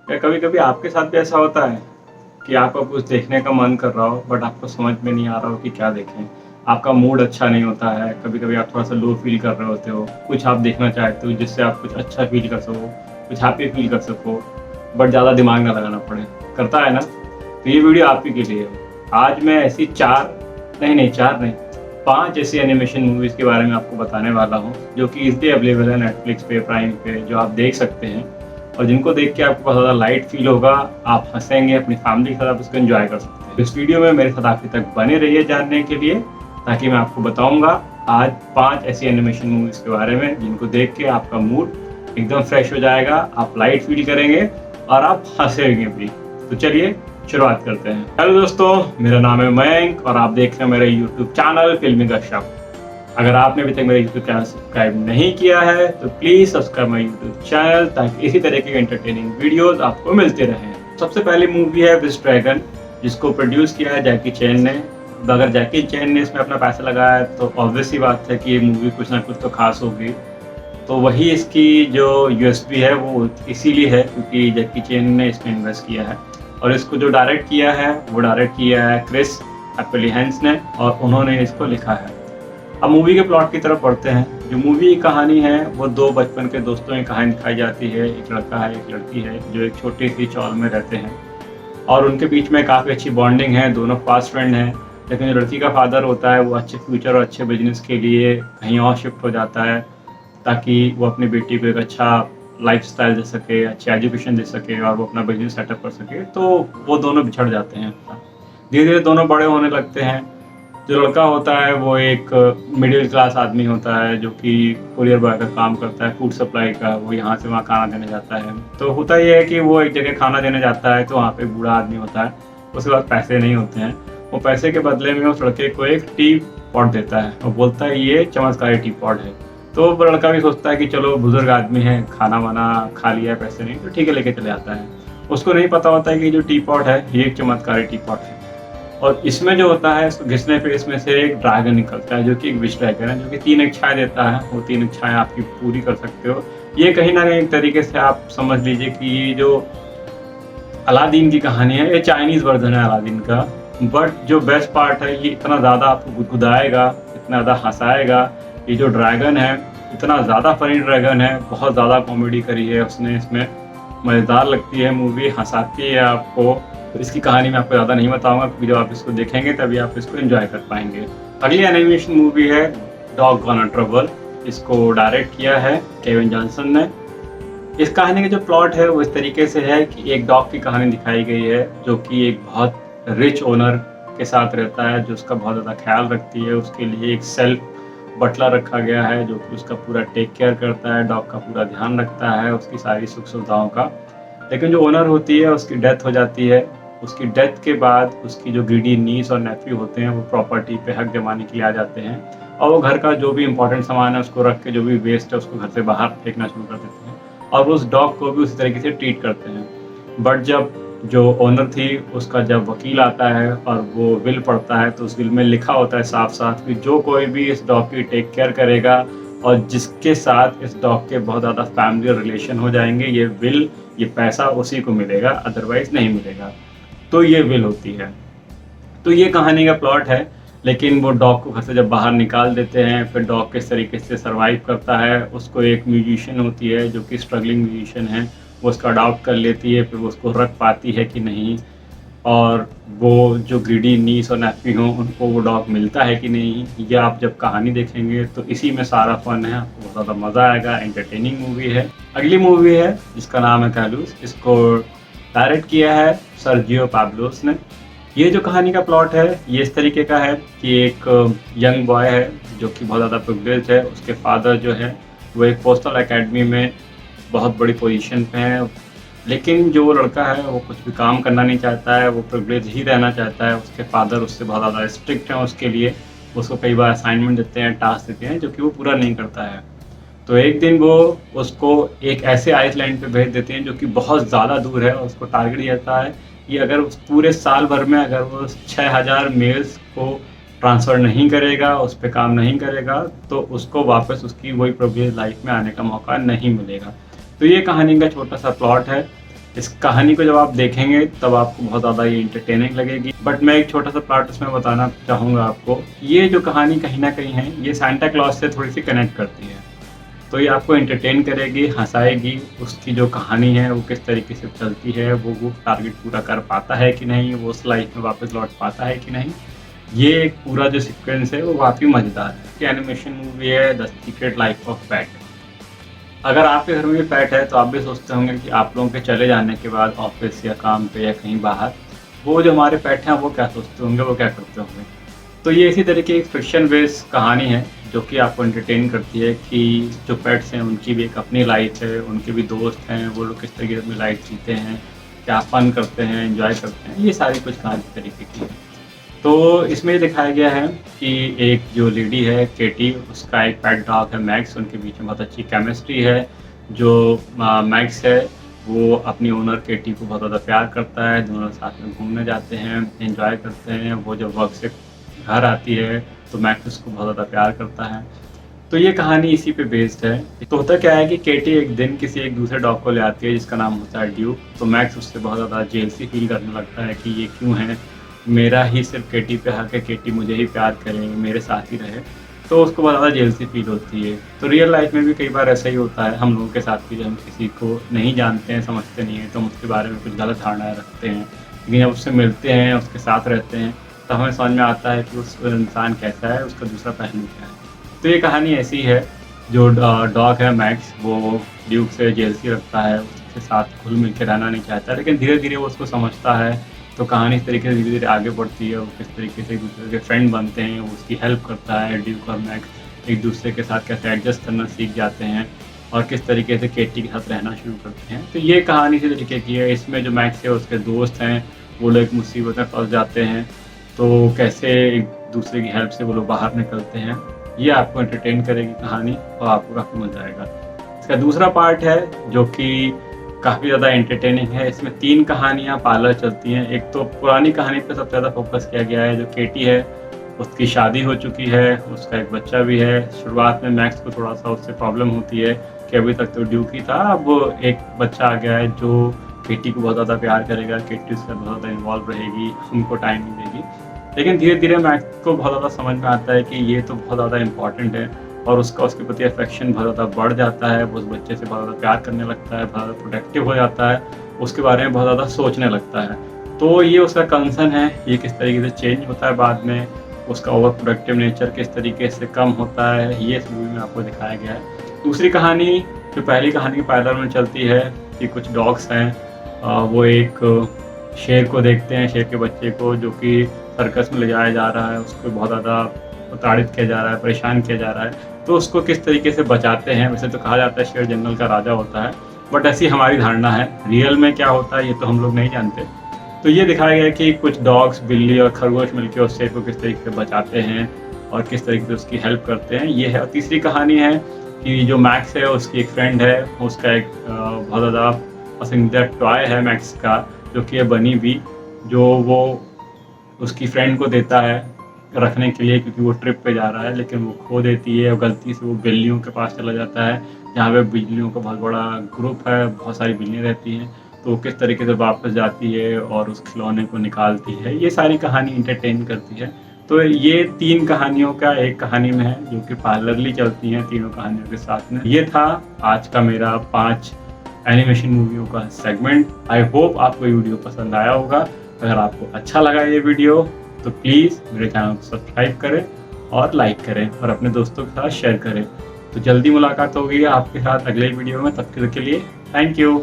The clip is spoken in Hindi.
क्या कभी कभी आपके साथ भी ऐसा होता है कि आपको कुछ देखने का मन कर रहा हो बट आपको समझ में नहीं आ रहा हो कि क्या देखें? आपका मूड अच्छा नहीं होता है, कभी कभी आप थोड़ा सा लो फील कर रहे होते हो, कुछ आप देखना चाहते हो जिससे आप कुछ अच्छा फील कर सको, कुछ हैप्पी फील कर सको, बट ज़्यादा दिमाग ना लगाना पड़े। करता है ना? तो ये वीडियो आप ही के लिए है। आज मैं ऐसी चार नहीं 5 ऐसी एनिमेशन मूवीज़ के बारे में आपको बताने वाला हूँ जो कि इसलिए अवेलेबल है नेटफ्लिक्स पे, प्राइम पे, जो आप देख सकते हैं और जिनको देख के आपको बहुत ज़्यादा लाइट फील होगा, आप हँसेंगे, अपनी फैमिली के साथ आप इसको एंजॉय कर सकते हैं। इस वीडियो में मेरे साथ आखिर तक बने रहिए जानने के लिए, ताकि मैं आपको बताऊंगा आज 5 ऐसी एनिमेशन मूवीज़ के बारे में जिनको देख के आपका मूड एकदम फ्रेश हो जाएगा, आप लाइट फील करेंगे और आप हँसेंगे भी। तो चलिए शुरुआत करते हैं। हेलो दोस्तों, मेरा नाम है मयंक और आप देख रहे हैं मेरे यूट्यूब चैनल फिल्मी गपशप। अगर आपने अभी तक मेरा यूट्यूब चैनल सब्सक्राइब नहीं किया है तो please subscribe my YouTube channel, ताकि इसी तरह के एंटरटेनिंग वीडियोस आपको मिलते रहें। सबसे पहली मूवी है विश ड्रैगन, जिसको प्रोड्यूस किया है जैकी चैन ने। अगर जैकी चैन ने इसमें अपना पैसा लगाया है तो ऑब्वियस सी बात है कि ये मूवी कुछ ना कुछ तो खास होगी। तो वही इसकी जो यूएसपी है वो इसीलिए है क्योंकि जैकी चैन ने इसमें इन्वेस्ट किया है। और इसको जो डायरेक्ट किया है वो डायरेक्ट किया है क्रिस एप्पलीहैंस ने और उन्होंने इसको लिखा है। अब मूवी के प्लॉट की तरफ बढ़ते हैं। जो मूवी की कहानी है वो दो बचपन के दोस्तों की कहानी दिखाई जाती है। एक लड़का है, एक लड़की है, जो एक छोटी सी चौल में रहते हैं और उनके बीच में काफ़ी अच्छी बॉन्डिंग है, दोनों फास्ट फ्रेंड हैं। लेकिन जो लड़की का फादर होता है वो अच्छे फ्यूचर और अच्छे बिजनेस के लिए कहीं और शिफ्ट हो जाता है, ताकि वो अपनी बेटी को एक अच्छा लाइफस्टाइल दे सके, अच्छी एजुकेशन दे सके और वो अपना बिजनेस सेटअप कर सके। तो वो दोनों बिछड़ जाते हैं। धीरे धीरे दोनों बड़े होने लगते हैं। जो लड़का होता है वो एक मिडिल क्लास आदमी होता है जो कि कुरियर बॉय का काम करता है, फूड सप्लाई का। वो यहाँ से वहाँ खाना देने जाता है। तो होता ये है कि वो एक जगह खाना देने जाता है तो वहाँ पे एक बूढ़ा आदमी होता है, उसके पास पैसे नहीं होते हैं। वो पैसे के बदले में उस लड़के को एक टी पॉट देता है और बोलता है ये चमत्कारी टी पॉट है। तो वो लड़का भी सोचता है कि चलो बुजुर्ग आदमी है, खाना वाना खा लिया है, पैसे नहीं, तो ठीक है, लेके चले आता है। उसको नहीं पता होता है कि जो टी पॉट है ये एक चमत्कारी टी पॉट है। और इसमें जो होता है इसको घिसने पे इसमें से एक ड्रैगन निकलता है जो कि एक विश ड्रैगन है, जो कि 3 इच्छाएं देता है। वो 3 इच्छाएं आपकी पूरी कर सकते हो। ये कहीं ना कहीं एक तरीके से आप समझ लीजिए कि ये जो अलादीन की कहानी है ये चाइनीज़ वर्जन है अलादीन का। बट जो बेस्ट पार्ट है ये इतना ज़्यादा आपको गुदगुदाएगा, इतना ज़्यादा हंसाएगा। ये जो ड्रैगन है इतना ज़्यादा फनी ड्रैगन है, बहुत ज़्यादा कॉमेडी करी है उसने इसमें। मज़ेदार लगती है मूवी, हंसाती है आपको। तो इसकी कहानी मैं आपको ज़्यादा नहीं बताऊंगा क्योंकि जब आप इसको देखेंगे तभी आप इसको एंजॉय कर पाएंगे। अगली एनिमेशन मूवी है डॉग गॉना ट्रबल। इसको डायरेक्ट किया है केविन जॉनसन ने। इस कहानी का जो प्लॉट है वो इस तरीके से है कि एक डॉग की कहानी दिखाई गई है जो कि एक बहुत रिच ओनर के साथ रहता है, जो उसका बहुत ज़्यादा ख्याल रखती है। उसके लिए एक सेल्फ बटलर रखा गया है जो कि उसका पूरा टेक केयर करता है, डॉग का पूरा ध्यान रखता है, उसकी सारी सुख सुविधाओं का। लेकिन जो ओनर होती है उसकी डेथ हो जाती है। उसकी डेथ के बाद उसकी जो ग्रीडी नीस और नेफ्यू होते हैं वो प्रॉपर्टी पे हक जमाने के लिए आ जाते हैं और वो घर का जो भी इंपॉर्टेंट सामान है उसको रख के जो भी वेस्ट है उसको घर से बाहर फेंकना शुरू कर देते हैं और उस डॉग को भी उसी तरीके से ट्रीट करते हैं। बट जब जो ओनर थी उसका जब वकील आता है और वो विल पढ़ता है तो उस विल में लिखा होता है साफ साफ कि जो कोई भी इस डॉग की टेक केयर करेगा और जिसके साथ इस डॉग के बहुत ज़्यादा फैमिली रिलेशन हो जाएंगे, ये विल, ये पैसा उसी को मिलेगा, अदरवाइज नहीं मिलेगा। तो ये विल होती है। तो ये कहानी का प्लॉट है। लेकिन वो डॉग को घर से जब बाहर निकाल देते हैं फिर डॉग किस तरीके से सरवाइव करता है। उसको एक म्यूजिशियन होती है जो कि स्ट्रगलिंग म्यूजिशियन है, वो उसका अडॉप्ट कर लेती है, फिर वो उसको रख पाती है कि नहीं। और वो जो ग्रीडी नीस और नेफ्यू हों उनको वो डॉग मिलता है कि नहीं, ये आप जब कहानी देखेंगे तो इसी में सारा फन है। आपको बहुत ज़्यादा मज़ा आएगा, एंटरटेनिंग मूवी है। अगली मूवी है जिसका नाम है कैलूस। इसको डायरेक्ट किया है सर्जियो पैब्लोस ने। ये जो कहानी का प्लॉट है ये इस तरीके का है कि एक यंग बॉय है जो कि बहुत ज़्यादा प्रिविलेज्ड है। उसके फादर जो है वो एक पोस्टल एकेडमी में बहुत बड़ी पोजीशन पे है, लेकिन जो लड़का है वो कुछ भी काम करना नहीं चाहता है, वो प्रिविलेज ही रहना चाहता है। उसके फादर उससे बहुत ज़्यादा स्ट्रिक्ट हैं उसके लिए। उसको कई बार असाइनमेंट देते हैं, टास्क देते हैं जो कि वो पूरा नहीं करता है। तो एक दिन वो उसको एक ऐसे आइसलैंड पे भेज देते हैं जो कि बहुत ज़्यादा दूर है और उसको टारगेट दिया जाता है कि अगर उस पूरे साल भर में अगर वो 6000 मेल्स को ट्रांसफ़र नहीं करेगा, उस पर काम नहीं करेगा, तो उसको वापस उसकी वही प्रिविलेज लाइफ में आने का मौका नहीं मिलेगा। तो ये कहानी का छोटा सा प्लॉट है। इस कहानी को जब आप देखेंगे तब आपको बहुत ज़्यादा ये इंटरटेनिंग लगेगी। बट मैं एक छोटा सा पार्ट उसमें बताना चाहूँगा आपको। ये जो कहानी कहीं न कहीं है, ये सांता क्लॉज से थोड़ी-सी कनेक्ट करती है। तो ये आपको एंटरटेन करेगी, हँसाएगी, उसकी जो कहानी है वो किस तरीके से चलती है, वो टारगेट पूरा कर पाता है कि नहीं, वो उस लाइफ में वापस लौट पाता है कि नहीं। ये एक पूरा जो सीक्वेंस है वो काफ़ी मज़ेदार है। ये एनिमेशन मूवी है द सीक्रेट लाइफ ऑफ पेट। अगर आपके घर में भी पेट है तो आप भी सोचते होंगे कि आप लोगों के चले जाने के बाद ऑफ़िस या काम पे या कहीं बाहर, वो जो हमारे पेट हैं वो क्या सोचते होंगे, वो क्या करते होंगे। तो ये इसी तरह की एक फ़िक्शन बेस्ड कहानी है जो कि आपको एंटरटेन करती है कि जो पेट्स हैं उनकी भी एक अपनी लाइफ़ है, उनके भी दोस्त हैं, वो लोग किस तरीके से अपनी लाइफ़ जीते हैं, क्या फ़न करते हैं, एन्जॉय करते हैं, ये सारी कुछ कहानी इस तरीके की है। तो इसमें ये दिखाया गया है कि एक जो लेडी है केटी, उसका एक पेट डॉग है मैक्स, उनके बीच में बहुत अच्छी केमिस्ट्री है। जो मैक्स है वो अपनी ओनर केटी को बहुत ज़्यादा प्यार करता है, दोनों साथ में घूमने जाते हैं, एन्जॉय करते हैं। वो जब वर्क से घर आती है तो मैक्स उसको बहुत ज़्यादा प्यार करता है। तो ये कहानी इसी पे बेस्ड है। तो होता क्या है कि केटी एक दिन किसी एक दूसरे डॉग को ले आती है जिसका नाम होता है ड्यूक। तो मैक्स उससे बहुत ज़्यादा जेलसी फील करने लगता है कि ये क्यों है, मेरा ही सिर्फ केटी पे हक है, केटी मुझे ही प्यार करे, मेरे साथ ही रहे। तो उसको बहुत ज़्यादा जेलसी फील होती है। तो रियल लाइफ में भी कई बार ऐसा ही होता है हम लोगों के साथ भी, जब हम किसी को नहीं जानते हैं, समझते नहीं हैं, तो हम उसके बारे में कुछ गलत धारणाएँ रखते हैं। लेकिन जब उससे मिलते हैं, उसके साथ रहते हैं, तो हमें समझ में आता है कि उस इंसान कैसा है, उसका दूसरा पहलू क्या है। तो ये कहानी ऐसी है। जो डॉग है मैक्स, वो ड्यूक से जेलसी रखता है, उसके साथ घुल मिल के रहना नहीं चाहता, लेकिन धीरे-धीरे वो उसको समझता है। तो कहानी इस तरीके से धीरे-धीरे आगे बढ़ती है, वो किस तरीके से एक-दूसरे के फ्रेंड बनते हैं, वो उसकी हेल्प करता है। ड्यूक और मैक्स एक-दूसरे के साथ कैसे एडजस्ट करना सीख जाते हैं और किस तरीके से केटी के साथ रहना शुरू करते हैं। तो ये कहानी इसी तरीके की है। इसमें जो मैक्स है उसके दोस्त हैं, वो लोग एक मुसीबत में फँस जाते हैं, तो कैसे एक-दूसरे की हेल्प से वो लोग बाहर निकलते हैं। ये आपको एंटरटेन करेगी कहानी और आपको काफ़ी मज़ा आएगा। इसका दूसरा पार्ट है जो कि काफ़ी ज़्यादा एंटरटेनिंग है। इसमें 3 कहानियाँ पैरेलल चलती हैं। एक तो पुरानी कहानी पे सबसे ज़्यादा फ़ोकस किया गया है। जो केटी है, उसकी शादी हो चुकी है, उसका एक बच्चा भी है। शुरुआत में मैक्स को थोड़ा-सा उससे प्रॉब्लम होती है कि अभी तक तो ड्यूक ही था, अब एक बच्चा आ गया है जो केटी को बहुत ज़्यादा प्यार करेगा, केटी उससे बहुत ज़्यादा इन्वॉल्व रहेगी, उनको टाइम नहीं देगी। लेकिन धीरे-धीरे मैक्स को बहुत ज़्यादा समझ में आता है कि ये तो बहुत ज़्यादा इम्पोर्टेंट है और उसका उसके प्रति अफेक्शन बहुत ज़्यादा बढ़ जाता है। वो उस बच्चे से बहुत ज़्यादा प्यार करने लगता है, बहुत ज़्यादा प्रोटेक्टिव हो जाता है, उसके बारे में बहुत ज़्यादा सोचने लगता है। तो ये उसका कंसर्न है, ये किस तरीके से चेंज होता है बाद में, उसका ओवर प्रोडक्टिव नेचर किस तरीके से कम होता है, ये इस मूवी में आपको दिखाया गया है। दूसरी कहानी जो पहली कहानी के पैरेलल में चलती है कि कुछ डॉग्स हैं, वो एक शेर को देखते हैं, शेर के बच्चे को, जो कि सर्कस में ले जाया जा रहा है, उसको बहुत ज़्यादा प्रताड़ित किया जा रहा है, परेशान किया जा रहा है। तो उसको किस तरीके से बचाते हैं। वैसे तो कहा जाता है शेर जंगल का राजा होता है, बट ऐसी हमारी धारणा है। रियल में क्या होता है ये तो हम लोग नहीं जानते। तो ये दिखाया गया है कि कुछ डॉग्स, बिल्ली और खरगोश मिलकर उस शेर को किस तरीके से बचाते हैं और किस तरीके से उसकी हेल्प करते हैं, ये है। और तीसरी कहानी है कि जो मैक्स है उसकी एक फ्रेंड है, उसका एक बहुत ज़्यादा पसंदीदा टॉय है मैक्स का, जो कि है बनी बी, जो वो उसकी फ्रेंड को देता है रखने के लिए, क्योंकि वो ट्रिप पे जा रहा है, लेकिन वो खो देती है और गलती से वो बिल्लियों के पास चला जाता है, जहाँ पे बिल्लियों का बहुत बड़ा ग्रुप है, बहुत सारी बिल्लियाँ रहती हैं। तो वो किस तरीके से वापस जाती है और उस खिलौने को निकालती है, ये सारी कहानी एंटरटेन करती है। तो ये 3 कहानियों का एक कहानी में है, जो कि पैरेलली चलती हैं तीनों कहानियों के साथ में। ये था आज का मेरा 5 एनिमेशन मूवियों का सेगमेंट। आई होप आपको ये वीडियो पसंद आया होगा। अगर आपको अच्छा लगा ये वीडियो तो प्लीज़ मेरे चैनल को सब्सक्राइब करें और लाइक करें और अपने दोस्तों के साथ शेयर करें। तो जल्दी मुलाकात होगी आपके साथ अगले वीडियो में, तब तक के लिए थैंक यू।